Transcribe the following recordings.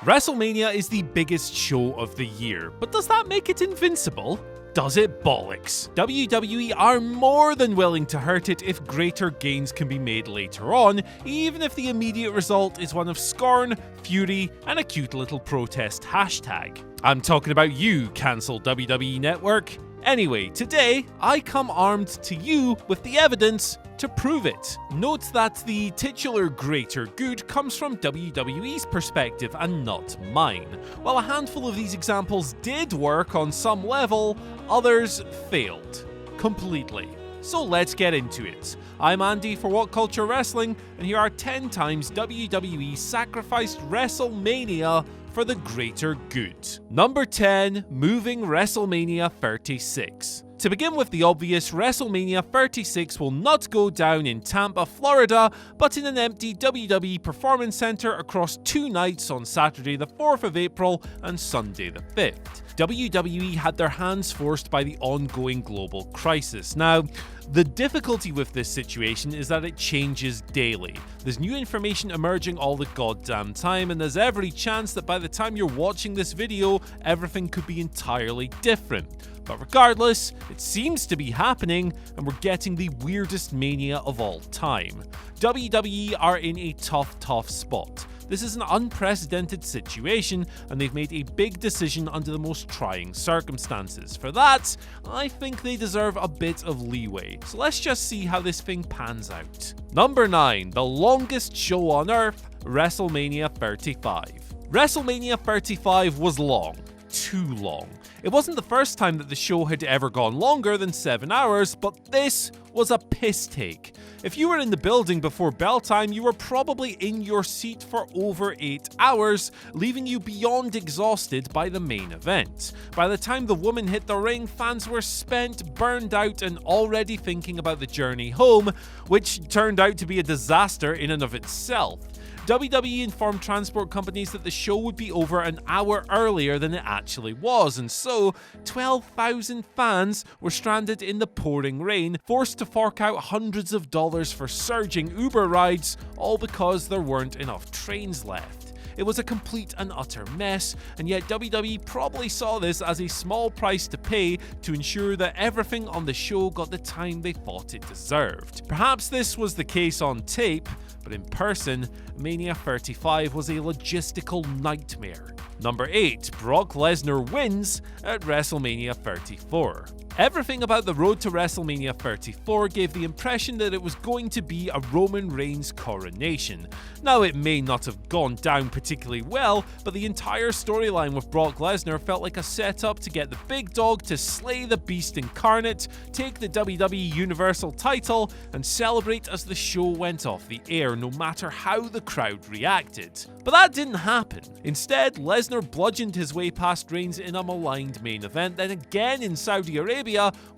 WrestleMania is the biggest show of the year, but does that make it invincible? Does it bollocks? WWE are more than willing to hurt it if greater gains can be made later on, even if the immediate result is one of scorn, fury, and a cute little protest hashtag. I'm talking about you, cancel WWE Network. Anyway, today, I come armed to you with the evidence to prove it. Note that the titular greater good comes from WWE's perspective and not mine. While a handful of these examples did work on some level, others failed. Completely. So let's get into it. I'm Andy for What Culture Wrestling, and here are 10 times WWE sacrificed WrestleMania for the greater good. Number 10, moving WrestleMania 36. To begin with the obvious, WrestleMania 36 will not go down in Tampa, Florida, but in an empty WWE Performance Center across 2 nights on Saturday the 4th of April and Sunday the 5th. WWE had their hands forced by the ongoing global crisis. Now, the difficulty with this situation is that it changes daily. There's new information emerging all the goddamn time, and there's every chance that by the time you're watching this video, everything could be entirely different. But regardless, it seems to be happening, and we're getting the weirdest mania of all time. WWE are in a tough spot. This is an unprecedented situation, and they've made a big decision under the most trying circumstances. For that, I think they deserve a bit of leeway. So let's just see how this thing pans out. Number 9, the longest show on Earth, WrestleMania 35. WrestleMania 35 was long. Too long. It wasn't the first time that the show had ever gone longer than 7 hours, but this was a piss take. If you were in the building before bell time, you were probably in your seat for over 8 hours, leaving you beyond exhausted by the main event. By the time the woman hit the ring, fans were spent, burned out, and already thinking about the journey home, which turned out to be a disaster in and of itself. WWE informed transport companies that the show would be over an hour earlier than it actually was, and so 12,000 fans were stranded in the pouring rain, forced to fork out hundreds of dollars for surging Uber rides, all because there weren't enough trains left. It was a complete and utter mess, and yet WWE probably saw this as a small price to pay to ensure that everything on the show got the time they thought it deserved. Perhaps this was the case on tape, but in person, Mania 35 was a logistical nightmare. Number 8, Brock Lesnar wins at WrestleMania 34. Everything about the road to WrestleMania 34 gave the impression that it was going to be a Roman Reigns coronation. Now, it may not have gone down particularly well, but the entire storyline with Brock Lesnar felt like a setup to get the big dog to slay the beast incarnate, take the WWE Universal title, and celebrate as the show went off the air, no matter how the crowd reacted. But that didn't happen. Instead, Lesnar bludgeoned his way past Reigns in a maligned main event, then again in Saudi Arabia,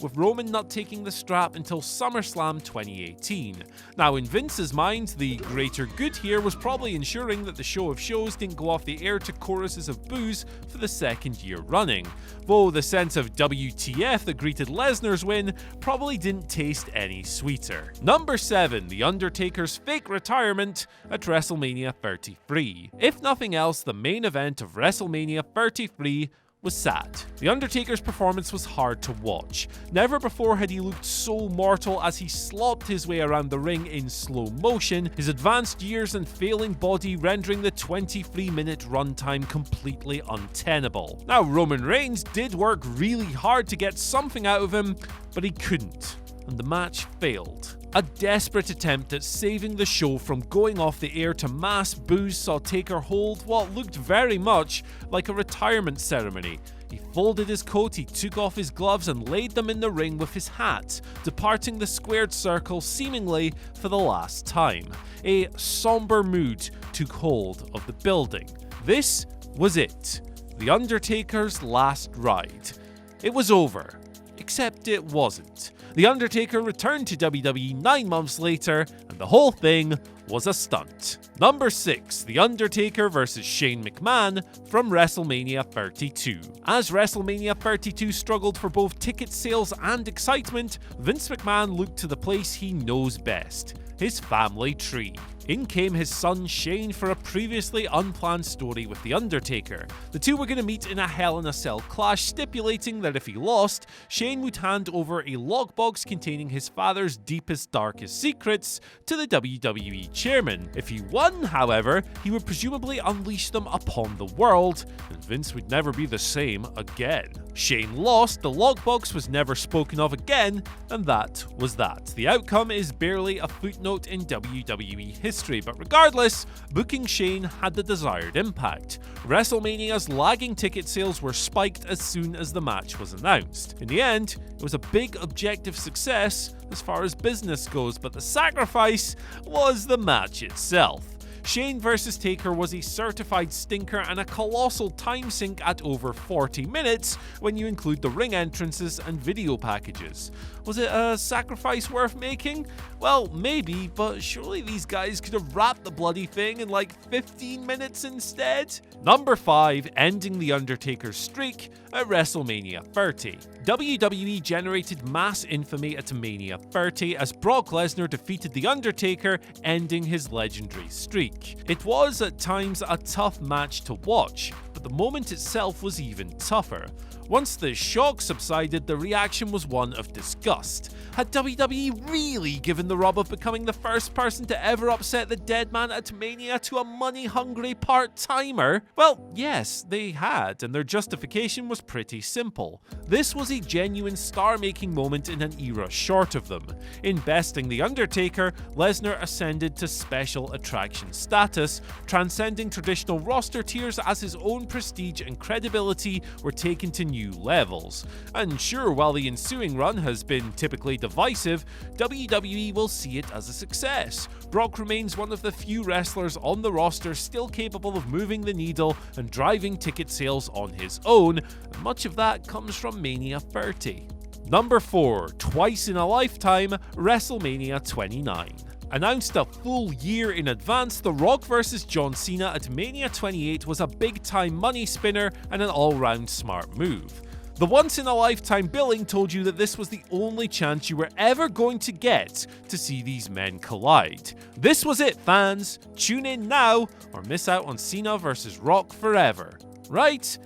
with Roman not taking the strap until SummerSlam 2018. Now, in Vince's mind, the greater good here was probably ensuring that the show of shows didn't go off the air to choruses of boos for the 2nd year running, though the sense of WTF that greeted Lesnar's win probably didn't taste any sweeter. Number 7, The Undertaker's fake retirement at WrestleMania 33. If nothing else, the main event of WrestleMania 33 was sad. The Undertaker's performance was hard to watch. Never before had he looked so mortal as he slopped his way around the ring in slow motion, his advanced years and failing body rendering the 23-minute runtime completely untenable. Now, Roman Reigns did work really hard to get something out of him, but he couldn't, and the match failed. A desperate attempt at saving the show from going off the air to mass boos saw Taker hold what looked very much like a retirement ceremony. He folded his coat, he took off his gloves and laid them in the ring with his hat, departing the squared circle seemingly for the last time. A somber mood took hold of the building. This was it. The Undertaker's last ride. It was over. Except it wasn't. The Undertaker returned to WWE 9 months later, and the whole thing was a stunt. Number 6, The Undertaker vs. Shane McMahon from WrestleMania 32. As WrestleMania 32 struggled for both ticket sales and excitement, Vince McMahon looked to the place he knows best, his family tree. In came his son Shane for a previously unplanned story with The Undertaker. The two were going to meet in a Hell in a Cell clash, stipulating that if he lost, Shane would hand over a lockbox containing his father's deepest, darkest secrets to the WWE chairman. If he won, however, he would presumably unleash them upon the world, and Vince would never be the same again. Shane lost, the lockbox was never spoken of again, and that was that. The outcome is barely a footnote in WWE history, but regardless, booking Shane had the desired impact. WrestleMania's lagging ticket sales were spiked as soon as the match was announced. In the end, it was a big objective success as far as business goes, but the sacrifice was the match itself. Shane vs. Taker was a certified stinker and a colossal time sink at over 40 minutes when you include the ring entrances and video packages. Was it a sacrifice worth making? Well, maybe, but surely these guys could have wrapped the bloody thing in like 15 minutes instead? Number 5, ending The Undertaker's streak at WrestleMania 30. WWE generated mass infamy at Mania 30 as Brock Lesnar defeated The Undertaker, ending his legendary streak. It was at times a tough match to watch, but the moment itself was even tougher. Once the shock subsided, the reaction was one of disgust. Had WWE really given the rub of becoming the first person to ever upset the dead man at Mania to a money-hungry part-timer? Well, yes, they had, and their justification was pretty simple. This was a genuine star-making moment in an era short of them. In besting The Undertaker, Lesnar ascended to special attraction status, transcending traditional roster tiers as his own prestige and credibility were taken to new levels. And sure, while the ensuing run has been typically divisive, WWE will see it as a success. Brock remains one of the few wrestlers on the roster still capable of moving the needle and driving ticket sales on his own, and much of that comes from Mania 30. Number 4, twice in a lifetime, WrestleMania 29. Announced a full year in advance, The Rock vs. John Cena at Mania 28 was a big-time money spinner and an all-round smart move. The once-in-a-lifetime billing told you that this was the only chance you were ever going to get to see these men collide. This was it, fans. Tune in now or miss out on Cena vs. Rock forever. Right?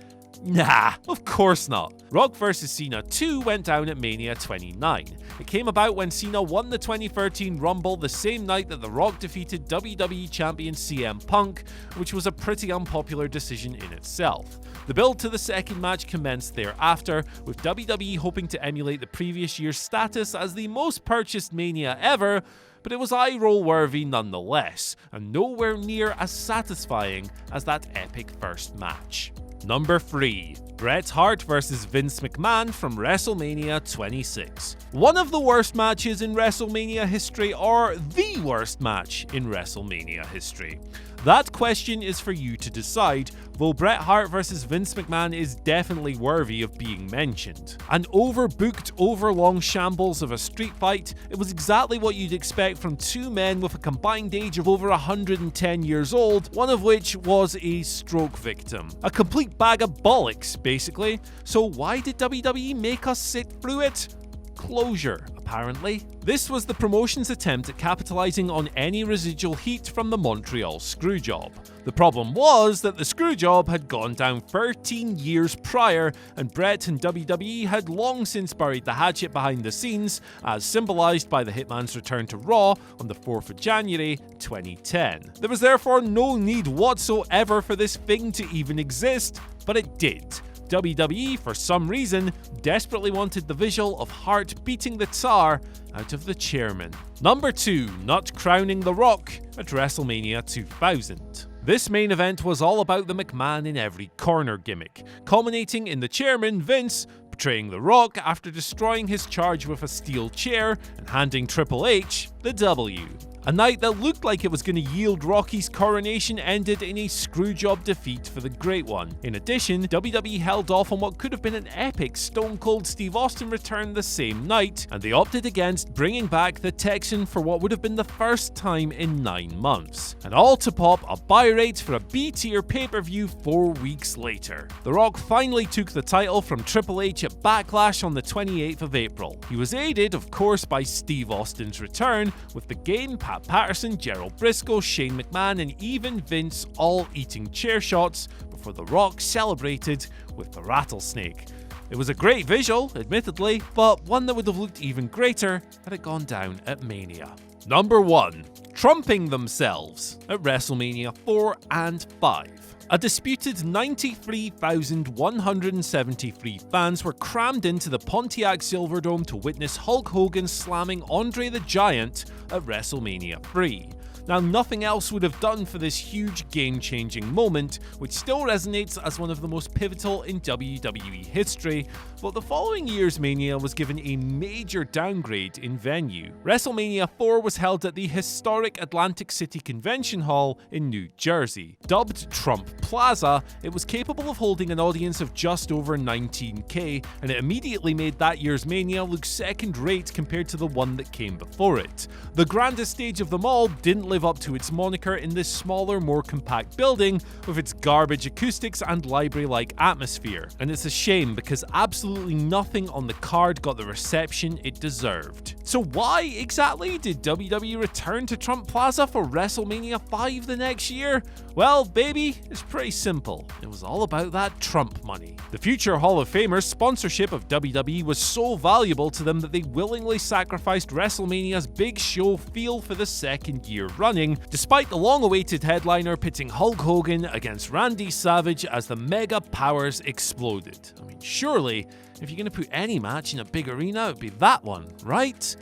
Nah, of course not. Rock vs. Cena 2 went down at Mania 29. It came about when Cena won the 2013 Rumble the same night that The Rock defeated WWE Champion CM Punk, which was a pretty unpopular decision in itself. The build to the second match commenced thereafter, with WWE hoping to emulate the previous year's status as the most purchased Mania ever, but it was eye-roll worthy nonetheless, and nowhere near as satisfying as that epic first match. Number 3. Bret Hart vs. Vince McMahon from WrestleMania 26. One of the worst matches in WrestleMania history, or the worst match in WrestleMania history? That question is for you to decide, though Bret Hart vs. Vince McMahon is definitely worthy of being mentioned. An overbooked, overlong shambles of a street fight, it was exactly what you'd expect from two men with a combined age of over 110 years old, one of which was a stroke victim. A complete bag of bollocks, basically. So why did WWE make us sit through it? Closure, apparently. This was the promotion's attempt at capitalizing on any residual heat from the Montreal Screwjob. The problem was that the Screwjob had gone down 13 years prior, and Bret and WWE had long since buried the hatchet behind the scenes, as symbolized by the Hitman's return to Raw on the 4th of January 2010. There was therefore no need whatsoever for this thing to even exist, but it did. WWE, for some reason, desperately wanted the visual of Hart beating the tar out of the chairman. Number 2, not crowning The Rock at WrestleMania 2000. This main event was all about the McMahon in every corner gimmick, culminating in the chairman, Vince, betraying The Rock after destroying his charge with a steel chair and handing Triple H the W. A night that looked like it was going to yield Rocky's coronation ended in a screwjob defeat for the Great One. In addition, WWE held off on what could have been an epic Stone Cold Steve Austin return the same night, and they opted against bringing back the Texan for what would have been the first time in 9 months. And all to pop a buy rate for a B-tier pay-per-view 4 weeks later. The Rock finally took the title from Triple H at Backlash on the 28th of April. He was aided, of course, by Steve Austin's return, with the game Pat Patterson, Gerald Briscoe, Shane McMahon, and even Vince all eating chair shots before The Rock celebrated with the rattlesnake. It was a great visual, admittedly, but one that would have looked even greater had it gone down at Mania. Number 1. Trumping themselves at WrestleMania 4 and 5. A disputed 93,173 fans were crammed into the Pontiac Silverdome to witness Hulk Hogan slamming Andre the Giant at WrestleMania 3. Now, nothing else would have done for this huge game-changing moment, which still resonates as one of the most pivotal in WWE history, but the following year's Mania was given a major downgrade in venue. WrestleMania 4 was held at the historic Atlantic City Convention Hall in New Jersey. Dubbed Trump Plaza, it was capable of holding an audience of just over 19k, and it immediately made that year's Mania look second-rate compared to the one that came before it. The grandest stage of them all didn't live up to its moniker in this smaller, more compact building with its garbage acoustics and library-like atmosphere, and it's a shame because absolutely nothing on the card got the reception it deserved. So why exactly did WWE return to Trump Plaza for WrestleMania 5 the next year? Well, baby, it's pretty simple. It was all about that Trump money. The future Hall of Famers' sponsorship of WWE was so valuable to them that they willingly sacrificed WrestleMania's big show feel for the second year running, despite the long-awaited headliner pitting Hulk Hogan against Randy Savage as the mega powers exploded. I mean, surely, if you're going to put any match in a big arena, it would be that one, right?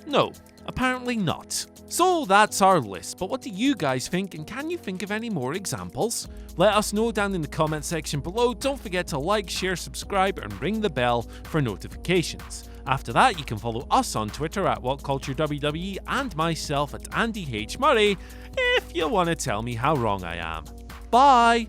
No, apparently not. So that's our list, but what do you guys think, and can you think of any more examples? Let us know down in the comment section below. Don't forget to like, share, subscribe, and ring the bell for notifications. After that, you can follow us on Twitter at WhatCultureWWE and myself at Andy H. Murray if you want to tell me how wrong I am. Bye!